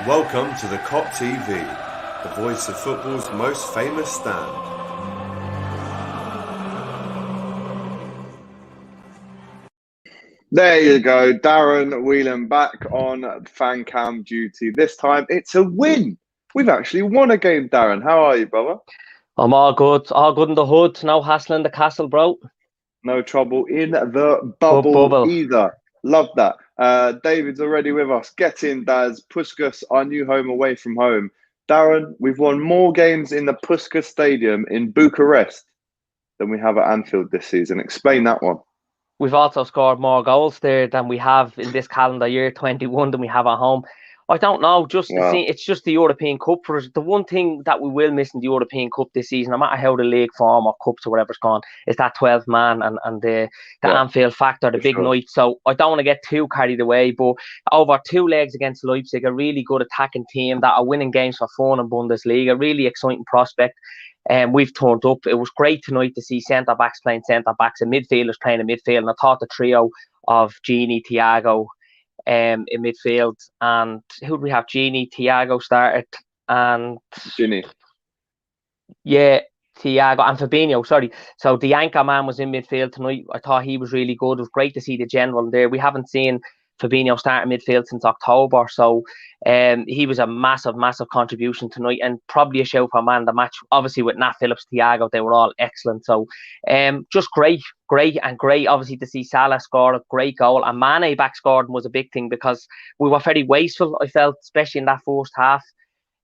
Welcome to the Kop TV, the voice of football's most famous stand. There you go, Darren Whelan back on fan cam duty. This time it's a win. We've actually won a game, Darren. How are you, brother? I'm all good in the hood. No hassling the castle, bro. No trouble in the bubble either. Love that. David's already with us. Get in, Daz. Puskas, our new home away from home. Darren, we've won more games in the Puskas Stadium in Bucharest than we have at Anfield this season. Explain that one. We've also scored more goals there than we have in this calendar year 21 than we have at home. I don't know, it's just the European Cup for us. The one thing that we will miss in the European Cup this season, no matter how the league form or cups or whatever's gone, is that 12th man and the Anfield factor, the big night. So I don't want to get too carried away, but over 2 legs against Leipzig, a really good attacking team that are winning games for fun in Bundesliga, really exciting prospect. We've turned up. It was great tonight to see centre-backs playing centre-backs and midfielders playing in midfield. And I thought the trio of Gini, Thiago in midfield, and who do we have? Gini, Thiago started, and Gini. Yeah, Thiago and Fabinho, sorry. So the anchor man was in midfield tonight. I thought he was really good. It was great to see the general there. We haven't seen Fabinho start in midfield since October, so he was a massive contribution tonight and probably a shout for man of the match. Obviously with Nat Phillips, Thiago, they were all excellent. So just great obviously to see Salah score a great goal, and Mane back scored was a big thing because we were very wasteful, I felt, especially in that first half.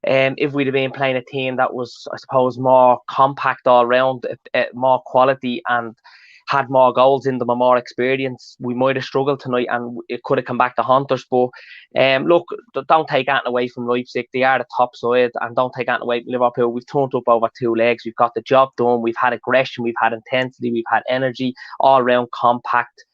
If we'd have been playing a team that was, I suppose, more compact all round, more quality and had more goals in them and more experience, we might have struggled tonight and it could have come back to haunt us. But look, don't take anything away from Leipzig. They are the top side, and don't take anything away from Liverpool. We've turned up over 2 legs. We've got the job done. We've had aggression. We've had intensity. We've had energy, all round compact,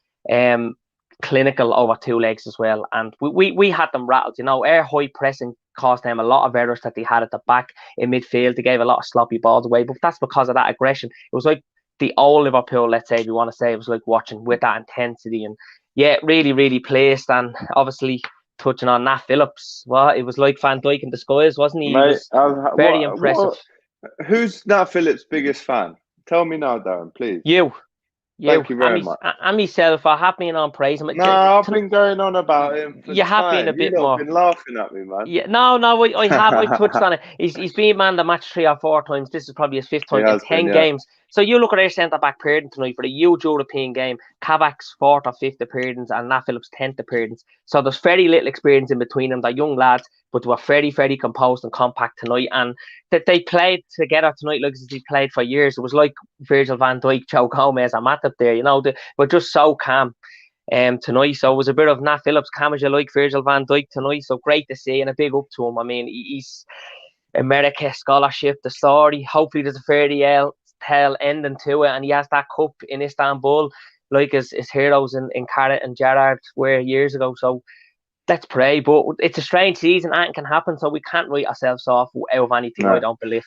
clinical over 2 legs as well. And we had them rattled. You know, our high pressing cost them a lot of errors that they had at the back in midfield. They gave a lot of sloppy balls away, but that's because of that aggression. It was like the old Liverpool, let's say, if you want to say. It was like watching with that intensity, and really placed. And obviously touching on Nat Phillips, well, it was like Van Dijk in disguise, wasn't he? Mate, he was very impressive. Who's Nat Phillips' biggest fan? Tell me now, Darren, please. You. Thank you very much. And myself, I have been on praising him. No, I've been going on about him for have been a bit more. You've been laughing at me, man. Yeah, no, I have. I touched on it. He's been man of the match 3 or 4 times. This is probably his 5th time in 10 games. So you look at our centre-back pairing tonight for the huge European game. Kabak's 4th or 5th appearance and Nat Phillips' 10th appearance. So there's very little experience in between them. They're young lads, but they were very composed and compact tonight. And that they played together tonight like they played for years. It was like Virgil van Dijk, Joe Gomez and Matip there. You know, they were just so calm tonight. So it was a bit of Nat Phillips, calm as you like, Virgil van Dijk tonight. So great to see, and a big up to him. I mean, he's America scholarship, the story. Hopefully there's a fairy tale ending to it, and he has that cup in Istanbul like his heroes in Carrot and Gerrard were years ago. So let's pray. But it's a strange season, anything can happen, so we can't write ourselves off out of anything. No. I don't believe.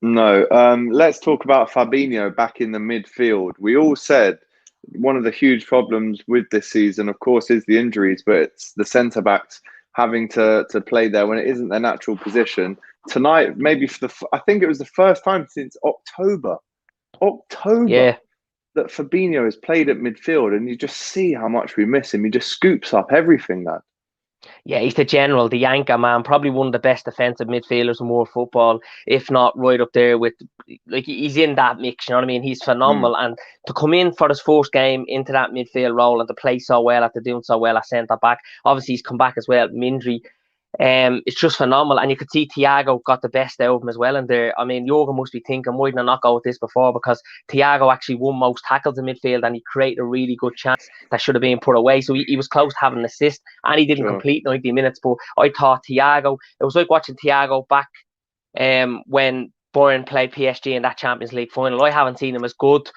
No. Let's talk about Fabinho back in the midfield. We all said one of the huge problems with this season, of course, is the injuries, but it's the centre-backs having to play there when it isn't their natural position. Tonight, maybe I think it was the first time since October that Fabinho has played at midfield, and you just see how much we miss him. He just scoops up everything, lad. Yeah, he's the general, the anchor man, probably one of the best defensive midfielders in world football, if not right up there with, like, he's in that mix, you know what I mean? He's phenomenal. And to come in for his first game into that midfield role and to play so well after doing so well at centre-back, obviously he's come back as well, Mindry. It's just phenomenal, and you could see Thiago got the best out of him as well in there. I mean, Jurgen must be thinking, why didn't I not go with this before? Because Thiago actually won most tackles in midfield, and he created a really good chance that should have been put away. So he was close to having an assist, and he didn't complete 90 minutes. But I thought Thiago, it was like watching Thiago back when Bayern played PSG in that Champions League final. I haven't seen him as good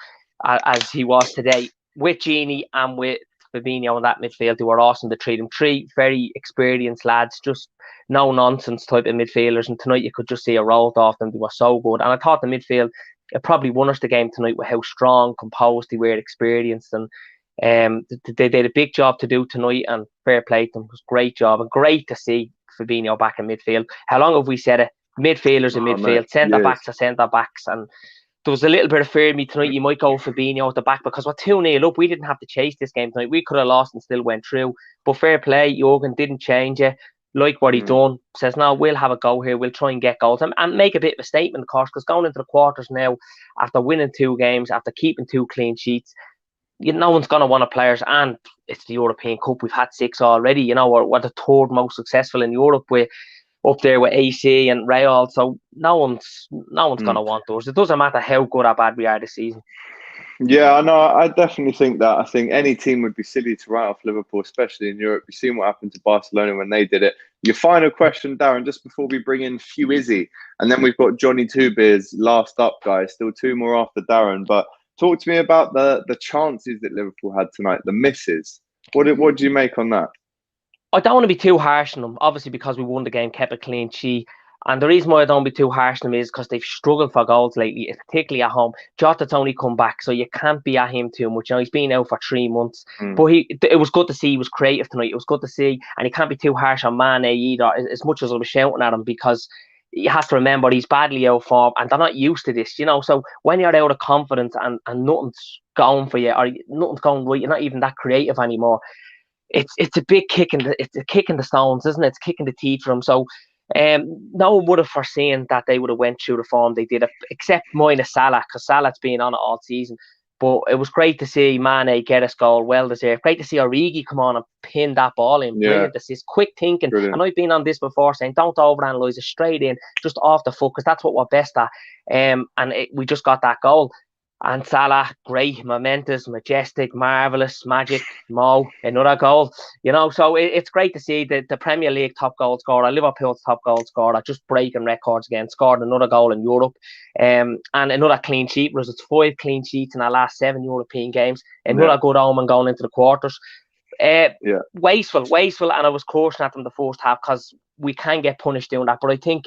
as he was today with Gini and with Fabinho in that midfield. They were awesome to treat him. 3 very experienced lads, just no nonsense type of midfielders. And tonight you could just see a rolled off them. They were so good. And I thought the midfield, it probably won us the game tonight with how strong, composed they were, experienced, and they did a big job to do tonight. And fair play to them. It was a great job and great to see Fabinho back in midfield. How long have we said it? Midfielders in midfield, centre-backs are centre-backs. And there was a little bit of fear in me tonight. You might go Fabinho at the back because we're 2-0 up. We didn't have to chase this game tonight. We could have lost and still went through. But fair play, Jurgen didn't change it. Like what he done. Says, no, we'll have a go here. We'll try and get goals. And make a bit of a statement, of course, because going into the quarters now, after winning 2 games, after keeping 2 clean sheets, no one's going to want to players. And it's the European Cup. We've had 6 already. You know, we're the 3rd most successful in Europe. We're up there with AC and Real. So no one's going to want those. It doesn't matter how good or bad we are this season. Yeah, I know. I definitely think that. I think any team would be silly to write off Liverpool, especially in Europe. You've seen what happened to Barcelona when they did it. Your final question, Darren, just before we bring in Few Izzy, and then we've got Johnny Two Beers last up, guys. Still 2 more after Darren. But talk to me about the chances that Liverpool had tonight, the misses. What do you make on that? I don't want to be too harsh on them, obviously, because we won the game, kept a clean sheet. And the reason why I don't be too harsh on them is because they've struggled for goals lately, particularly at home. Jota's only come back, so you can't be at him too much. You know, he's been out for 3 months. But it was good to see he was creative tonight. It was good to see. And you can't be too harsh on Mane either, as much as I was shouting at him, because you have to remember he's badly out of form and they're not used to this, you know. So when you're out of confidence and nothing's going for you, or nothing's going right, you're not even that creative anymore. It's a big kick it's a kick in the stones, isn't it? It's kicking the teeth for them. So no one would have foreseen that they would have went through the form they did, except minus Salah, because Salah's been on it all season. But it was great to see Mane get us goal, well deserved. Great to see Origi come on and pin that ball in. Brilliant assist, quick thinking. Brilliant. And I've been on this before saying don't overanalyze it, straight in, just off the foot, because that's what we're best at. We just got that goal. And Salah, great, momentous, majestic, marvellous, magic, Mo, another goal. You know, so it's great to see the Premier League top goal scorer, Liverpool's top goal scorer, just breaking records again, scored another goal in Europe, and another clean sheet. Whereas it's 5 clean sheets in our last 7 European games. Another good omen going into the quarters. Wasteful, and I was cautioning at them the first half because we can get punished doing that. But I think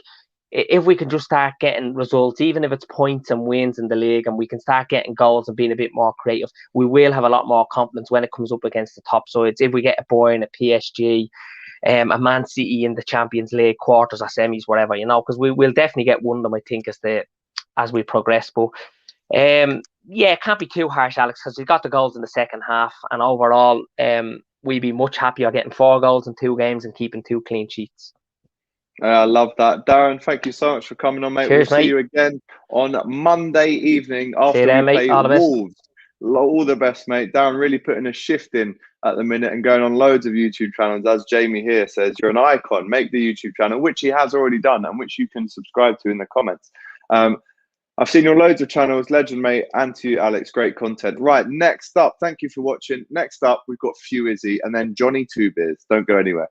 if we can just start getting results, even if it's points and wins in the league, and we can start getting goals and being a bit more creative, we will have a lot more confidence when it comes up against the top sides. If we get a Bayern, a PSG, a Man City in the Champions League quarters or semis, whatever, you know, because we will definitely get one of them, I think, as we progress. But can't be too harsh, Alex, because we got the goals in the second half, and overall, we'd be much happier getting 4 goals in 2 games and keeping 2 clean sheets. I love that. Darren, thank you so much for coming on, mate. Cheers, we'll see you again on Monday evening after we play Wolves. All the best, mate. Darren really putting a shift in at the minute and going on loads of YouTube channels. As Jamie here says, you're an icon. Make the YouTube channel, which he has already done and which you can subscribe to in the comments. I've seen your loads of channels. Legend, mate. And to you, Alex. Great content. Right, next up, thank you for watching. Next up, we've got Few Izzy and then Johnny Two Beers. Don't go anywhere.